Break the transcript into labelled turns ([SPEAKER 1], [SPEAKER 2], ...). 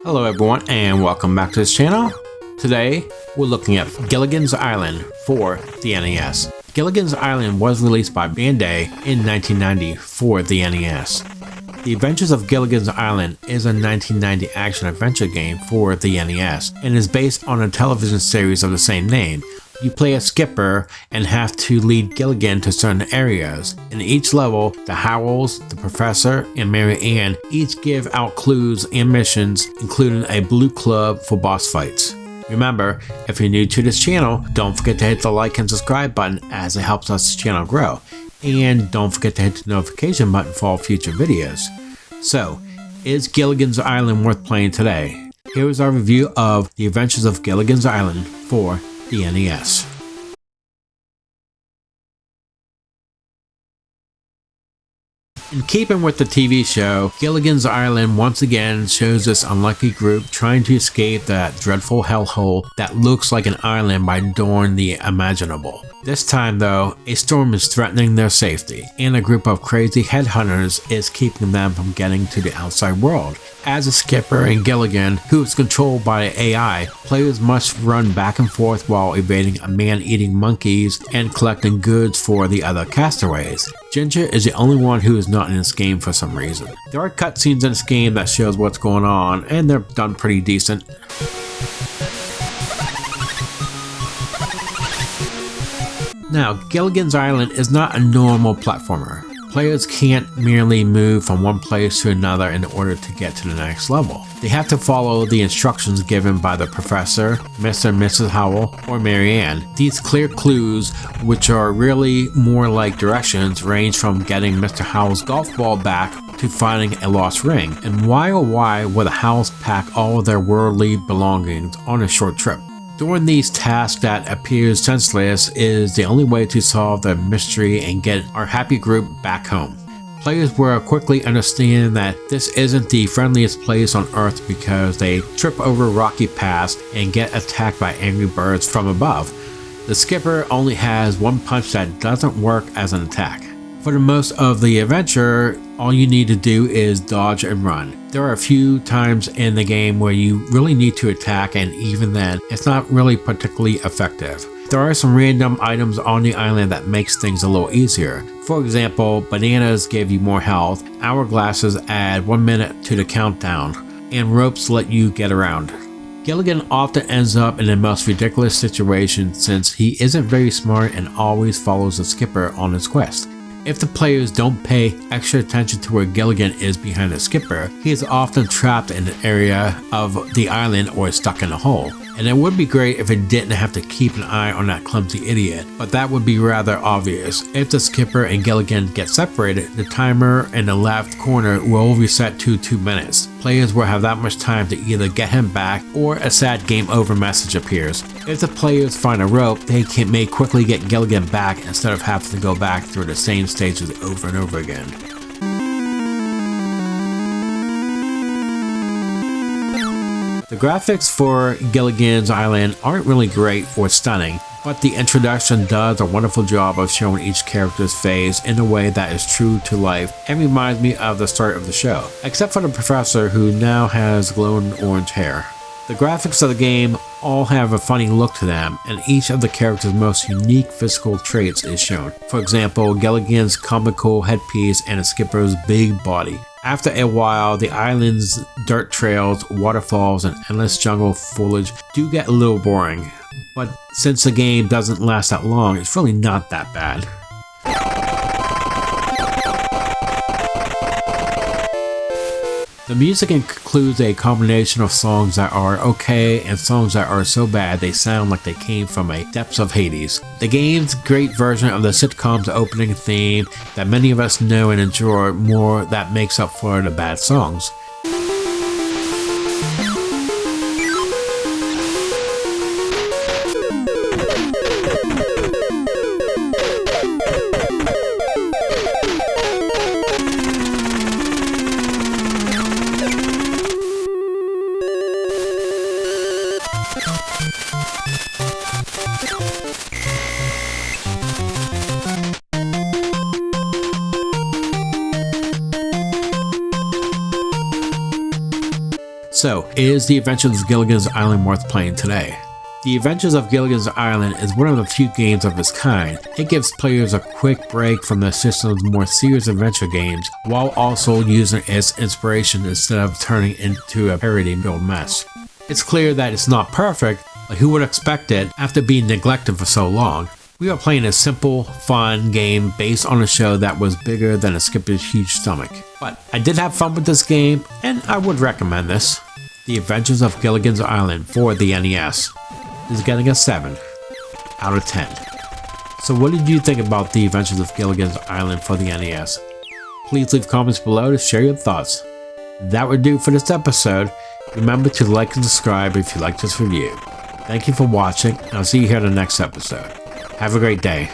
[SPEAKER 1] Hello everyone and welcome back to this channel. Today we're looking at Gilligan's Island for the NES. Gilligan's Island was released by Bandai in 1990 for the NES. The Adventures of Gilligan's Island is a 1990 action-adventure game for the NES and is based on a television series of the same name. You play a skipper and have to lead Gilligan to certain areas. In each level, the Howells, the Professor, and Mary Ann each give out clues and missions, including a blue club for boss fights. Remember, if you're new to this channel, don't forget to hit the like and subscribe button as it helps us channel grow. And don't forget to hit the notification button for all future videos. So, is Gilligan's Island worth playing today? Here is our review of The Adventures of Gilligan's Island for the NES. In keeping with the TV show, Gilligan's Island once again shows this unlucky group trying to escape that dreadful hellhole that looks like an island by doing the imaginable. This time though, a storm is threatening their safety, and a group of crazy headhunters is keeping them from getting to the outside world. As a skipper and Gilligan, who is controlled by AI, players must run back and forth while evading man-eating monkeys and collecting goods for the other castaways. Ginger is the only one who is not in this game for some reason. There are cutscenes in this game that shows what's going on, and they're done pretty decent. Now, Gilligan's Island is not a normal platformer. Players can't merely move from one place to another in order to get to the next level. They have to follow the instructions given by the Professor, Mr. and Mrs. Howell, or Mary Ann. These clear clues, which are really more like directions, range from getting Mr. Howell's golf ball back to finding a lost ring. And why oh why would the Howells pack all of their worldly belongings on a short trip? Doing these tasks that appears senseless is the only way to solve the mystery and get our happy group back home. Players will quickly understand that this isn't the friendliest place on Earth because they trip over rocky paths and get attacked by angry birds from above. The skipper only has one punch that doesn't work as an attack. For the most of the adventure, all you need to do is dodge and run. There are a few times in the game where you really need to attack, and even then, it's not really particularly effective. There are some random items on the island that makes things a little easier. For example, bananas give you more health, hourglasses add 1 minute to the countdown, and ropes let you get around. Gilligan often ends up in the most ridiculous situations since he isn't very smart and always follows the skipper on his quest. If the players don't pay extra attention to where Gilligan is behind the skipper, he is often trapped in an area of the island or stuck in a hole. And it would be great if it didn't have to keep an eye on that clumsy idiot, but that would be rather obvious. If the skipper and Gilligan get separated, the timer in the left corner will reset to 2 minutes. Players will have that much time to either get him back or a sad game over message appears. If the players find a rope, they may quickly get Gilligan back instead of having to go back through the same stages over and over again. The graphics for Gilligan's Island aren't really great or stunning, but the introduction does a wonderful job of showing each character's face in a way that is true to life and reminds me of the start of the show, except for the Professor who now has glowing orange hair. The graphics of the game all have a funny look to them, and each of the characters' most unique physical traits is shown. For example, Gilligan's comical headpiece and the skipper's big body. After a while, the island's dirt trails, waterfalls, and endless jungle foliage do get a little boring, but since the game doesn't last that long, it's really not that bad. The music includes a combination of songs that are okay and songs that are so bad they sound like they came from a depths of Hades. The game's great version of the sitcom's opening theme that many of us know and enjoy more that makes up for the bad songs. So, is The Adventures of Gilligan's Island worth playing today? The Adventures of Gilligan's Island is one of the few games of its kind. It gives players a quick break from the system's more serious adventure games, while also using its inspiration instead of turning into a parody-filled mess. It's clear that it's not perfect, but who would expect it after being neglected for so long? We are playing a simple, fun game based on a show that was bigger than a skipper's huge stomach. But I did have fun with this game, and I would recommend this. The Adventures of Gilligan's Island for the NES. This is getting a 7 out of 10. So what did you think about The Adventures of Gilligan's Island for the NES? Please leave comments below to share your thoughts. That would do for this episode. Remember to like and subscribe if you like this review. Thank you for watching, and I'll see you here in the next episode. Have a great day.